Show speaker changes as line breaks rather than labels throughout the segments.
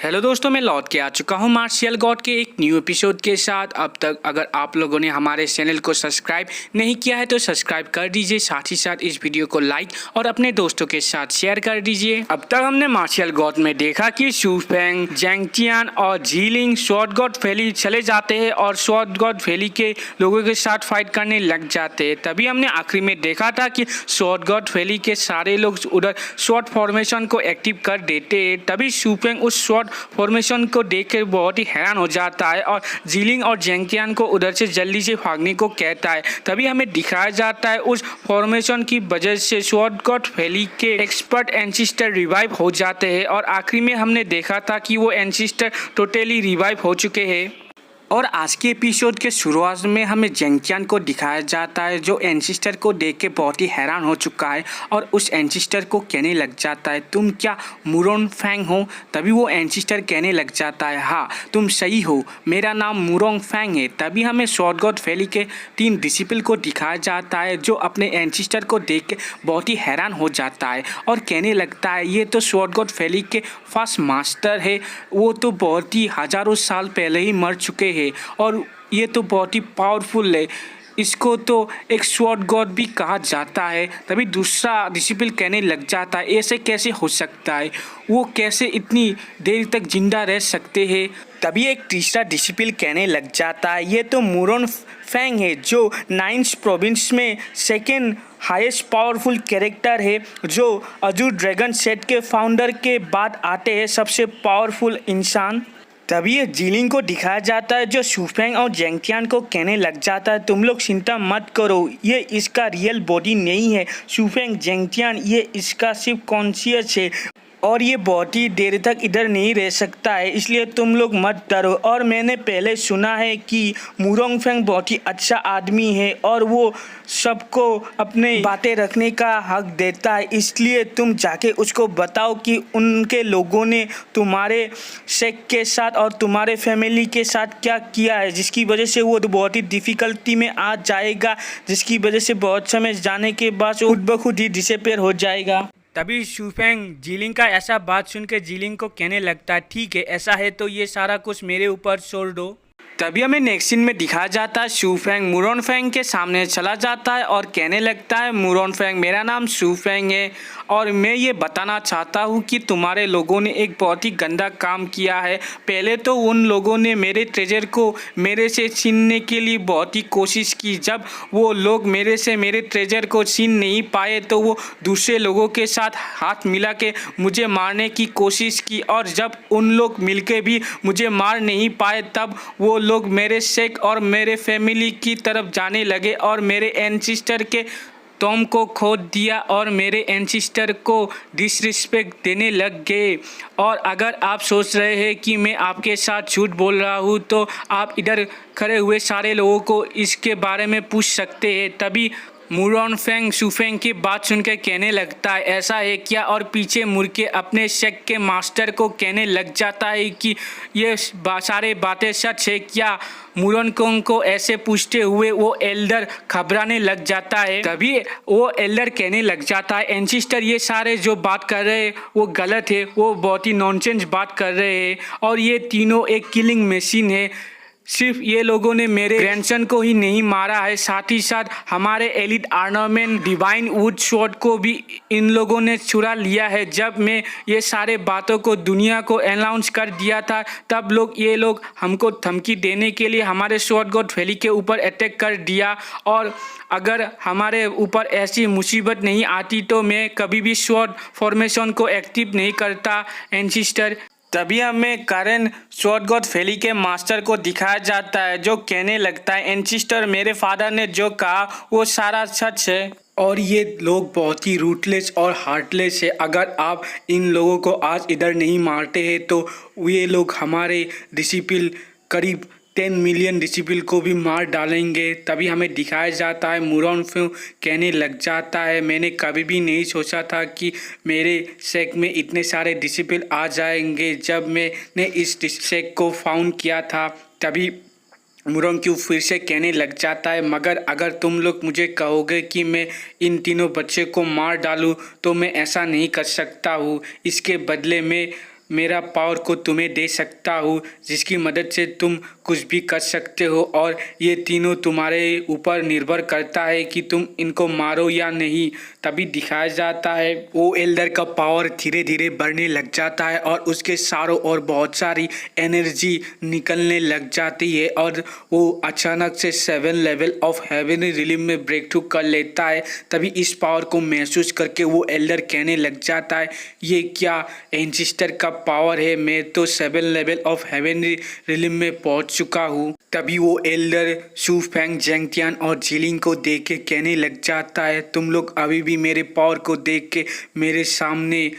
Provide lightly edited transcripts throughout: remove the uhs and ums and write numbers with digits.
Hello दोस्तों, मैं लौट के आ चुका हूँ मार्शियल गॉड के एक न्यू एपिसोड के साथ। अब तक अगर आप लोगों ने हमारे चैनल को सब्सक्राइब नहीं किया है तो सब्सक्राइब कर दीजिए, साथ ही साथ इस वीडियो को लाइक और अपने दोस्तों के साथ शेयर कर दीजिए। अब तक हमने मार्शियल गॉड में देखा कि शू फेंग, जैंग चियान और झीलिंग स्वॉर्ड गॉड वैली चले जाते हैं और स्वॉर्ड गॉड वैली के लोगों के साथ फाइट करने लग जाते हैं। तभी हमने आखिरी में देखा था कि स्वॉर्ड गॉड वैली के सारे लोग उधर स्वॉर्ड फॉर्मेशन को एक्टिव कर देते हैं। तभी शू फेंग उस स्वॉर्ड फॉर्मेशन को देखकर बहुत ही हैरान हो जाता है और झीलिंग और जैंग चियान को उधर से जल्दी से भागने को कहता है। तभी हमें दिखाया जाता है उस फॉर्मेशन की वजह से स्वॉर्ड गॉड वैली के एक्सपर्ट एंसिस्टर रिवाइव हो जाते हैं और आखिरी में हमने देखा था कि वो एंसिस्टर टोटली रिवाइव हो चुके हैं। और आज के एपिसोड के शुरुआत में हमें जैंग चियान को दिखाया जाता है जो एंसिस्टर को देख के बहुत ही हैरान हो चुका है और उस एंसिस्टर को कहने लग जाता है, तुम क्या मुरोंग फैंग हो? तभी वो एंसिस्टर कहने लग जाता है, हाँ तुम सही हो, मेरा नाम मुरोंग फैंग है। तभी हमें स्वॉर्ड गॉड वैली के 3 डिसिपल को दिखाया जाता है जो अपने एंसिस्टर को देख के बहुत ही हैरान हो जाता है और कहने लगता है, ये तो स्वॉर्ड गॉड वैली के फर्स्ट मास्टर है, वो तो बहुत ही हजारों साल पहले ही मर चुके हैं और ये तो बहुत ही पावरफुल है, इसको तो एक स्वॉर्ड गॉड भी कहा जाता है। तभी दूसरा डिसिपल कहने लग जाता है, ऐसे कैसे हो सकता है, वो कैसे इतनी देर तक जिंदा रह सकते हैं? तभी एक तीसरा डिसिपल कहने लग जाता है, ये तो मुरोंग फैंग है जो 9th प्रोविंस में सेकेंड हाईएस्ट पावरफुल कैरेक्टर है, जो अजूर ड्रैगन सेट के फाउंडर के बाद आते हैं सबसे पावरफुल इंसान। तभी ये झीलिंग को दिखाया जाता है जो शू फेंग और जैंग चियान को कहने लग जाता है, तुम लोग चिंता मत करो, ये इसका रियल बॉडी नहीं है शू फेंग, जैंग चियान, ये इसका सिर्फ कॉन्शियस है और ये बहुत ही देर तक इधर नहीं रह सकता है, इसलिए तुम लोग मत डरो। और मैंने पहले सुना है कि मुरोंग फैंग बहुत ही अच्छा आदमी है और वो सबको अपने बातें रखने का हक देता है, इसलिए तुम जाके उसको बताओ कि उनके लोगों ने तुम्हारे शेख के साथ और तुम्हारे फैमिली के साथ क्या किया है, जिसकी वजह से वो बहुत ही डिफ़िकल्टी में आ जाएगा, जिसकी वजह से बहुत समय जाने के बाद वो खुद ब खुद ही डिसअपीयर हो जाएगा। तभी शू फेंग झीलिंग का ऐसा बात सुन के झीलिंग को कहने लगता है, ठीक है ऐसा है तो ये सारा कुछ मेरे ऊपर छोड़ दो। तभी हमें नेक्स्ट सीन में दिखाया जाता है शू फेंग मुरोंग फैंग के सामने चला जाता है और कहने लगता है, मुरोंग फैंग मेरा नाम शू फेंग है और मैं ये बताना चाहता हूँ कि तुम्हारे लोगों ने एक बहुत ही गंदा काम किया है। पहले तो उन लोगों ने मेरे ट्रेजर को मेरे से छीनने के लिए बहुत ही कोशिश की, जब वो लोग मेरे से मेरे ट्रेजर को छीन नहीं पाए तो वो दूसरे लोगों के साथ हाथ मिला के मुझे मारने की कोशिश की और जब उन लोग मिलके भी मुझे मार नहीं पाए तब वो लोग मेरे शेख और मेरे फैमिली की तरफ जाने लगे और मेरे एंसिस्टर के टॉम को खोद दिया और मेरे एंसिस्टर को डिसरिस्पेक्ट देने लग गए। और अगर आप सोच रहे हैं कि मैं आपके साथ झूठ बोल रहा हूँ तो आप इधर खड़े हुए सारे लोगों को इसके बारे में पूछ सकते हैं। तभी मुरोंग फैंग शू फेंग की बात सुनकर कहने लगता है, ऐसा है क्या? और पीछे मुड़ के अपने शेख के मास्टर को कहने लग जाता है कि ये सारे बातें सच है क्या? मुरोंग फैंग को ऐसे पूछते हुए वो एल्डर घबराने लग जाता है। तभी वो एल्डर कहने लग जाता है, एंसिस्टर ये सारे जो बात कर रहे हैं वो गलत है, वो बहुत ही नॉनसेंस बात कर रहे हैं और ये तीनों एक किलिंग मशीन है। सिर्फ ये लोगों ने मेरे ग्रैंडसन को ही नहीं मारा है, साथ ही साथ हमारे elite armament divine would sword को भी इन लोगों ने चुरा लिया है। जब मैं ये सारे बातों को दुनिया को अनाउंस कर दिया था तब ये लोग हमको धमकी देने के लिए हमारे स्वॉर्ड गॉड वैली के ऊपर अटैक कर दिया और अगर हमारे ऊपर ऐसी मुसीबत नहीं आती तो मैं कभी भी स्वॉर्ड फॉर्मेशन को एक्टिव नहीं करता एंसिस्टर। तभी हमें कारण स्वॉर्ड गॉड वैली के मास्टर को दिखाया जाता है जो कहने लगता है, एंसिस्टर मेरे फादर ने जो कहा वो सारा सच है और ये लोग बहुत ही रूटलेस और हार्टलेस है। अगर आप इन लोगों को आज इधर नहीं मारते हैं तो ये लोग हमारे डिसिपल करीब 10 मिलियन डिसिपल को भी मार डालेंगे। तभी हमें दिखाया जाता है मुरोंग फैंग कहने लग जाता है, मैंने कभी भी नहीं सोचा था कि मेरे शेख में इतने सारे डिसिपल आ जाएंगे जब मैंने इस शेख को फाउंड किया था। तभी मुरोंग क्यों फिर से कहने लग जाता है, मगर अगर तुम लोग मुझे कहोगे कि मैं इन तीनों बच्चे को मार डालूं तो मैं ऐसा नहीं कर सकता हूँ, इसके बदले में मेरा पावर को तुम्हें दे सकता हूँ जिसकी मदद से तुम कुछ भी कर सकते हो और ये तीनों तुम्हारे ऊपर निर्भर करता है कि तुम इनको मारो या नहीं। तभी दिखाया जाता है वो एल्डर का पावर धीरे धीरे बढ़ने लग जाता है और उसके चारों ओर बहुत सारी एनर्जी निकलने लग जाती है और वो अचानक से 7 लेवल ऑफ हेवनली रिलीम में ब्रेक थ्रू कर लेता है। तभी इस पावर को महसूस करके वो एल्डर कहने लग जाता है, ये क्या एंसिस्टर का पावर है, मैं तो 7 लेवल ऑफ हेवनली रिलीम में पहुंच चुका हूँ। तभी वो एल्डर शू फेंग, जेंगटियान और जिलिंग को देख के कहने लग जाता है, तुम लोग अभी भी मेरे पावर को देख के मेरे सामने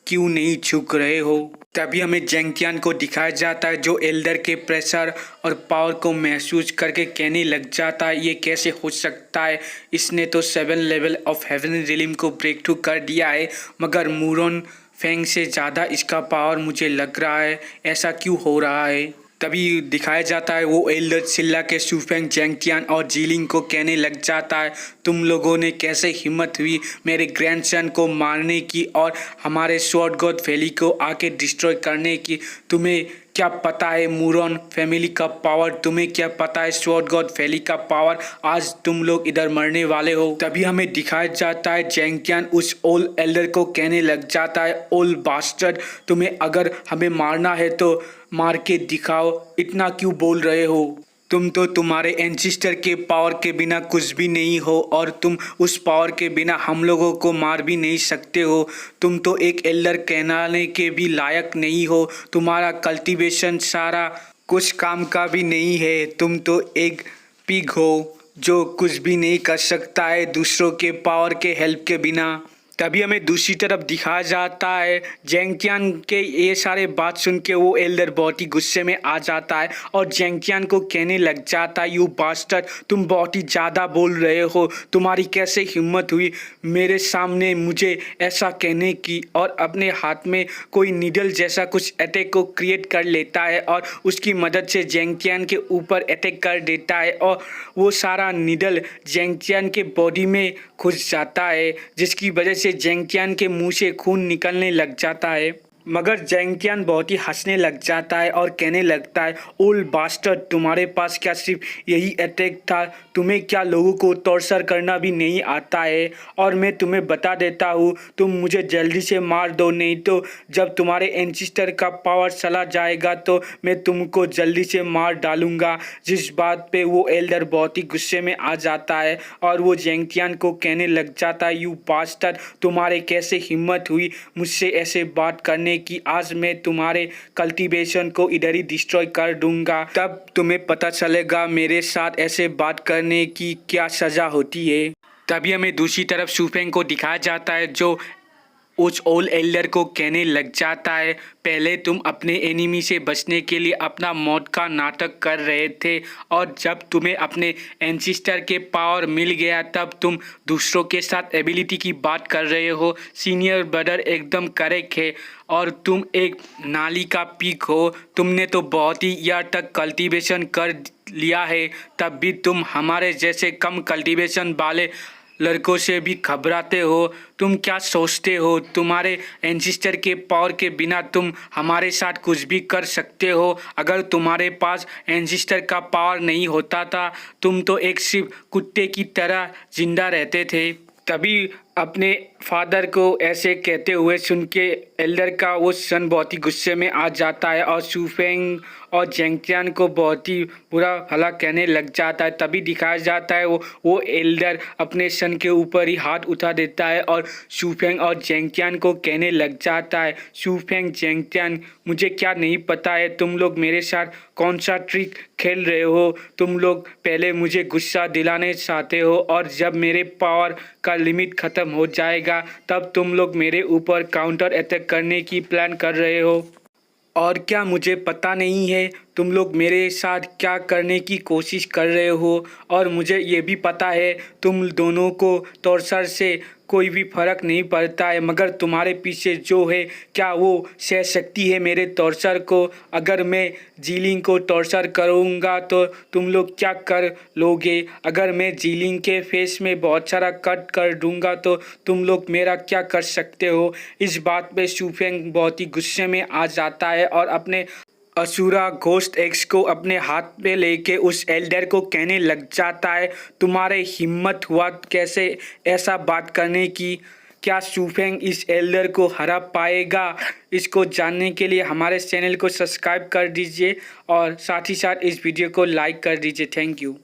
क्यों नहीं झुक रहे हो। तभी हमें जेंगटियान को दिखाया जाता है जो एल्डर के प्रेशर और पावर को महसूस करके कहने लग जाता है, ये कैसे हो सकता है, इसने तो 7 लेवल ऑफ हेवनली रिलीम को ब्रेक थ्रू कर दिया है, मगर मूरोन फेंग से ज़्यादा इसका पावर मुझे लग रहा है, ऐसा क्यों हो रहा है। तभी दिखाया जाता है वो एल्डर चिल्ला के शू फेंग, जेंगटियान और जिलिंग को कहने लग जाता है, तुम लोगों ने कैसे हिम्मत हुई मेरे ग्रैंडसन को मारने की और हमारे स्वॉर्ड गॉड वैली को आके डिस्ट्रॉय करने की। तुम्हें क्या पता है मूरोन फैमिली का पावर, तुम्हें क्या पता है स्वॉर्ड गॉड वैली का पावर, आज तुम लोग इधर मरने वाले हो। तभी हमें दिखाया जाता है जेंगटियान उस ओल्ड एल्डर को कहने लग जाता है, ओल्ड बास्टर्ड, तुम्हें अगर हमें मारना है तो मार के दिखाओ, इतना क्यों बोल रहे हो। तुम तो तुम्हारे एंसिस्टर के पावर के बिना कुछ भी नहीं हो और तुम उस पावर के बिना हम लोगों को मार भी नहीं सकते हो। तुम तो एक एल्डर कहलाने के भी लायक नहीं हो, तुम्हारा कल्टीवेशन सारा कुछ काम का भी नहीं है, तुम तो एक पिग हो जो कुछ भी नहीं कर सकता है दूसरों के पावर के हेल्प के बिना। तभी हमें दूसरी तरफ दिखाया जाता है जेंगटियान के ये सारे बात सुन के वो एल्डर बहुत ही गुस्से में आ जाता है और जेंगटियान को कहने लग जाता है, यू बास्टर्ड, तुम बहुत ही ज़्यादा बोल रहे हो, तुम्हारी कैसे हिम्मत हुई मेरे सामने मुझे ऐसा कहने की। और अपने हाथ में कोई नीडल जैसा कुछ अटैक को क्रिएट कर लेता है और उसकी मदद से जेंगटियान के ऊपर अटैक कर देता है और वो सारा नीडल जेंगटियान के बॉडी में घुस जाता है जिसकी वजह से जेंगटियान के मुंह से खून निकलने लग जाता है। मगर जेंगटियान बहुत ही हंसने लग जाता है और कहने लगता है, ओल्ड बास्टर्ड, तुम्हारे पास क्या सिर्फ यही अटैक था, तुम्हें क्या लोगों को टॉर्चर करना भी नहीं आता है। और मैं तुम्हें बता देता हूँ, तुम मुझे जल्दी से मार दो, नहीं तो जब तुम्हारे एंसिस्टर का पावर चला जाएगा तो मैं तुमको जल्दी से मार डालूंगा। जिस बात पे वो एल्डर बहुत ही गुस्से में आ जाता है और वो जेंगटियान को कहने लग जाता है, यू बास्टर्ड, तुम्हारे कैसे हिम्मत हुई मुझसे ऐसे बात करने की, आज मैं तुम्हारे कल्टीवेशन को इधर ही डिस्ट्रॉय कर दूंगा, तब तुम्हें पता चलेगा मेरे साथ ऐसे बात करने की क्या सजा होती है। तभी हमें दूसरी तरफ शू फेंग को दिखाया जाता है जो उस ओल्ड एल्डर को कहने लग जाता है, पहले तुम अपने एनिमी से बचने के लिए अपना मौत का नाटक कर रहे थे और जब तुम्हें अपने एंसिस्टर के पावर मिल गया तब तुम दूसरों के साथ एबिलिटी की बात कर रहे हो। सीनियर ब्रदर एकदम करेक्ट है और तुम एक नाली का पीक हो, तुमने तो बहुत ही ईयर तक कल्टीवेशन कर लिया है, तब भी तुम हमारे जैसे कम कल्टीवेशन वाले लड़कों से भी घबराते हो। तुम क्या सोचते हो तुम्हारे एंसिस्टर के पावर के बिना तुम हमारे साथ कुछ भी कर सकते हो। अगर तुम्हारे पास एंसिस्टर का पावर नहीं होता था तुम तो एक सिर्फ कुत्ते की तरह जिंदा रहते थे। तभी अपने फादर को ऐसे कहते हुए सुन के एल्डर का वो सन बहुत ही गुस्से में आ जाता है और शू फेंग और जेंगटियान को बहुत ही बुरा भला कहने लग जाता है। तभी दिखाया जाता है वो एल्डर अपने सन के ऊपर ही हाथ उठा देता है और शू फेंग और जेंगटियान को कहने लग जाता है, शू फेंग, जेंगटियान, मुझे क्या नहीं पता है तुम लोग मेरे साथ कौन सा ट्रिक खेल रहे हो। तुम लोग पहले मुझे गुस्सा दिलाने चाहते हो और जब मेरे पावर का लिमिट ख़त्म हो जाएगा तब तुम लोग मेरे ऊपर काउंटर अटैक करने की प्लान कर रहे हो। और क्या मुझे पता नहीं है तुम लोग मेरे साथ क्या करने की कोशिश कर रहे हो, और मुझे ये भी पता है तुम दोनों को टॉर्चर से कोई भी फ़र्क नहीं पड़ता है, मगर तुम्हारे पीछे जो है क्या वो सह सकती है मेरे टॉर्चर को? अगर मैं जीलिंग को टॉर्चर करूँगा तो तुम लोग क्या कर लोगे? अगर मैं जीलिंग के फेस में बहुत सारा कट कर दूँगा तो तुम लोग मेरा क्या कर सकते हो? इस बात पे शूफेंग बहुत ही गुस्से में आ जाता है और अपने असुरा घोस्ट एक्स को अपने हाथ पे लेके उस एल्डर को कहने लग जाता है, तुम्हारे हिम्मत हुआ कैसे ऐसा बात करने की? क्या शूफेंग इस एल्डर को हरा पाएगा? इसको जानने के लिए हमारे चैनल को सब्सक्राइब कर दीजिए और साथ ही साथ इस वीडियो को लाइक कर दीजिए। Thank you.